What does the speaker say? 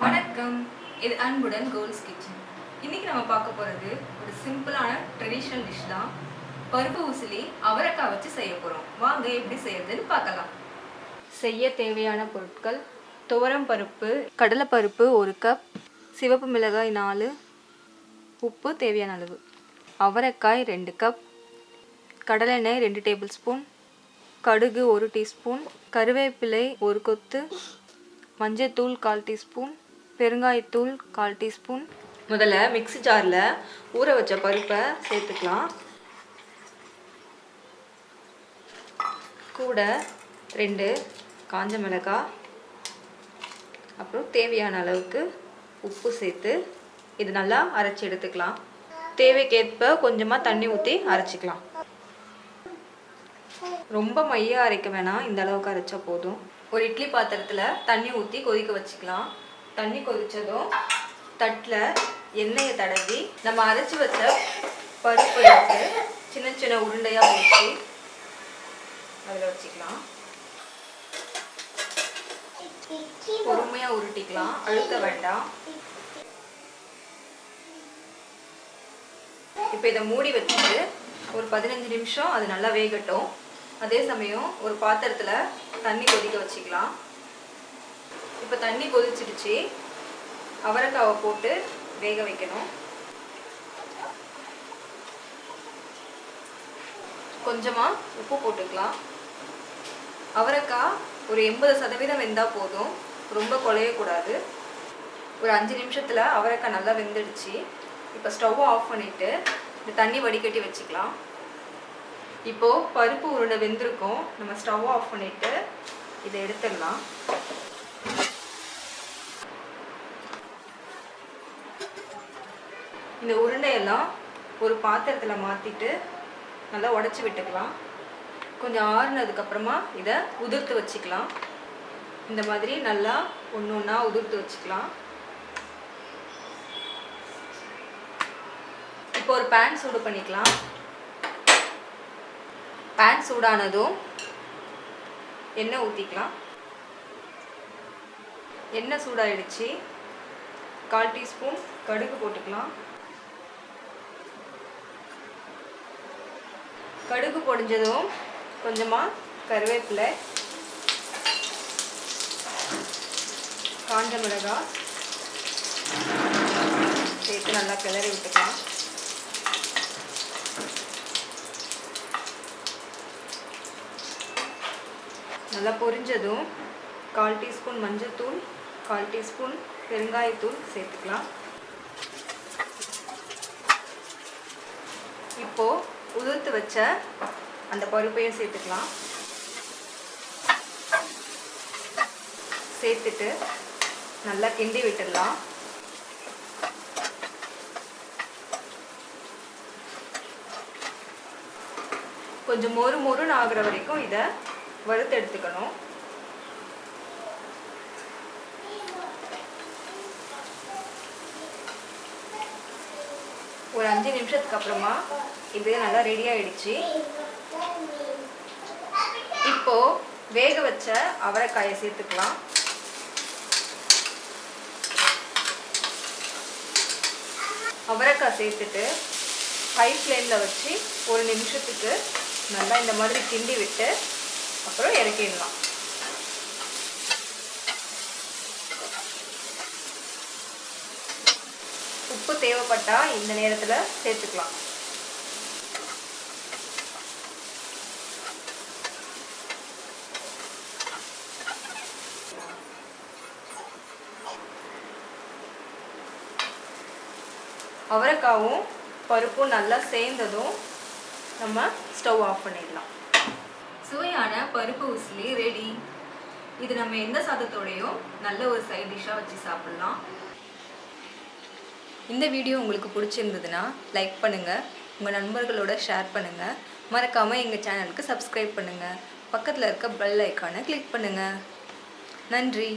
வணக்கம். இது அன்புடன் கோல்ஸ் கிச்சன். இன்னைக்கு நம்ம பார்க்க போறது ஒரு சிம்பிளான ட்ரெடிஷனல் டிஷ் தான். பருப்பு உசிலி அவரைக்காய் வச்சு செய்ய போறோம். வாங்க எப்படி செய்யறதுன்னு பார்க்கலாம். செய்ய தேவையான பொருட்கள்: துவரம் பருப்பு, கடலை பருப்பு 1 கப், சிவப்பு மிளகாய் 4, உப்பு தேவையான அளவு, அவரைக்காய் 2 கப், கடலெண்ணெய் 2 டேபிள் ஸ்பூன், கடுகு 1 டீஸ்பூன், கருவேப்பிலை 1 கொத்து, மஞ்சள்தூள் 1/4 டீஸ்பூன், பெருங்காயத்தூள் 1/4 டீஸ்பூன். முதல்ல மிக்ஸி ஜாரில் ஊற வச்ச பருப்பை சேர்த்துக்கலாம். கூட 2 காஞ்ச மிளகாய், அப்புறம் தேவையான அளவுக்கு உப்பு சேர்த்து இது நல்லா அரைச்சி எடுத்துக்கலாம். தேவைக்கேற்ப கொஞ்சமாக தண்ணி ஊற்றி அரைச்சிக்கலாம். ரொம்ப மையாக அரைக்க வேணாம், இந்த அளவுக்கு அரைச்சா போதும். ஒரு இட்லி பாத்திரத்தில் தண்ணி ஊற்றி கொதிக்க வச்சுக்கலாம். தண்ணி கொதித்ததும் தட்டில் எண்ணெயை தடவி நம்ம அரைச்சி வச்ச பருப்பு எடுத்து சின்ன சின்ன உருண்டையாக வச்சு அதில் வச்சுக்கலாம். பொறுமையாக உருட்டிக்கலாம், அழுத்த வேண்டாம். இப்போ இதை மூடி வச்சுட்டு ஒரு 15 நிமிஷம் அது நல்லா வேகட்டும். அதே சமயம் ஒரு பாத்திரத்தில் தண்ணி கொதிக்க வச்சுக்கலாம். இப்போ தண்ணி கொதிச்சிடுச்சு. அவரைக்காவை போட்டு வேக வைக்கணும். கொஞ்சமாக உப்பு போட்டுக்கலாம். அவரைக்காய் ஒரு 80% வெந்தால் போதும், ரொம்ப குழையக்கூடாது. ஒரு 5 நிமிஷத்தில் அவரைக்காய் நல்லா வெந்துடுச்சு. இப்போ ஸ்டவ்வை ஆஃப் பண்ணிவிட்டு இந்த தண்ணி வடிகட்டி வச்சுக்கலாம். இப்போது பருப்பு உருண்டை வெந்திருக்கும். நம்ம ஸ்டவ்வை ஆஃப் பண்ணிவிட்டு இதை எடுத்துடலாம். இந்த உருண்டையெல்லாம் ஒரு பாத்திரத்தில் மாற்றிட்டு நல்லா உடச்சி விட்டுக்கலாம். கொஞ்சம் ஆறுனதுக்கப்புறமா இதை உதிர்த்து வச்சுக்கலாம். இந்த மாதிரி நல்லா ஒன்று ஒன்றா உதிர்த்து வச்சுக்கலாம். இப்போ ஒரு பேன் சூடு பண்ணிக்கலாம். பேன் சூடானதும் எண்ணெய் ஊற்றிக்கலாம். எண்ணெய் சூடாயிடுச்சு. 1/4 டீஸ்பூன் கடுகு போட்டுக்கலாம். கடுகு பொடிஞ்சதும் கொஞ்சமாக கருவேப்பிலை, காஞ்ச மிளகாய் சேர்த்து நல்லா கிளறி விட்டுக்கலாம். நல்லா பொரிஞ்சதும் 1/4 டீஸ்பூன் மஞ்சள்தூள், 1/4 டீஸ்பூன் பெருங்காயத்தூள் சேர்த்துக்கலாம். இப்போது உதிர்த்து வச்ச அந்த பருப்பையும் சேர்த்துக்கலாம். சேர்த்துட்டு நல்லா கிண்டி விட்டுடலாம். கொஞ்சம் மொறு மொறுன்னு ஆகுற வரைக்கும் இதை வறுத்து எடுத்துக்கணும். ஒரு 5 நிமிஷத்துக்கு அப்புறமா இது நல்லா ரெடி ஆயிடுச்சு. இப்போ வேக வச்ச அவரைக்காயை சேர்த்துக்கலாம். அவரைக்காய் சேர்த்துட்டு ஹை ஃப்ளேமில் வச்சு 1 நிமிஷத்துக்கு நல்லா இந்த மாதிரி கிண்டி விட்டு அப்புறம் இறக்கிடலாம். உப்பு தேவைப்பட்டால் இந்த நேரத்தில் சேர்த்துக்கலாம். அவரைக்காவும் பருப்பும் நல்லா சேர்ந்ததும் நம்ம ஸ்டவ் ஆஃப் பண்ணிடலாம். சுவையான பருப்பு உசிலி ரெடி. இது நம்ம எந்த சாதத்தோடையும் நல்ல ஒரு சைட் டிஷ்ஷாக வச்சு சாப்பிட்லாம். இந்த வீடியோ உங்களுக்கு பிடிச்சிருந்ததுன்னா லைக் பண்ணுங்கள், உங்கள் நண்பர்களோட ஷேர் பண்ணுங்கள், மறக்காமல் எங்கள் சேனலுக்கு சப்ஸ்கிரைப் பண்ணுங்கள், பக்கத்தில் இருக்க பெல் ஐக்கானை கிளிக் பண்ணுங்கள். நன்றி.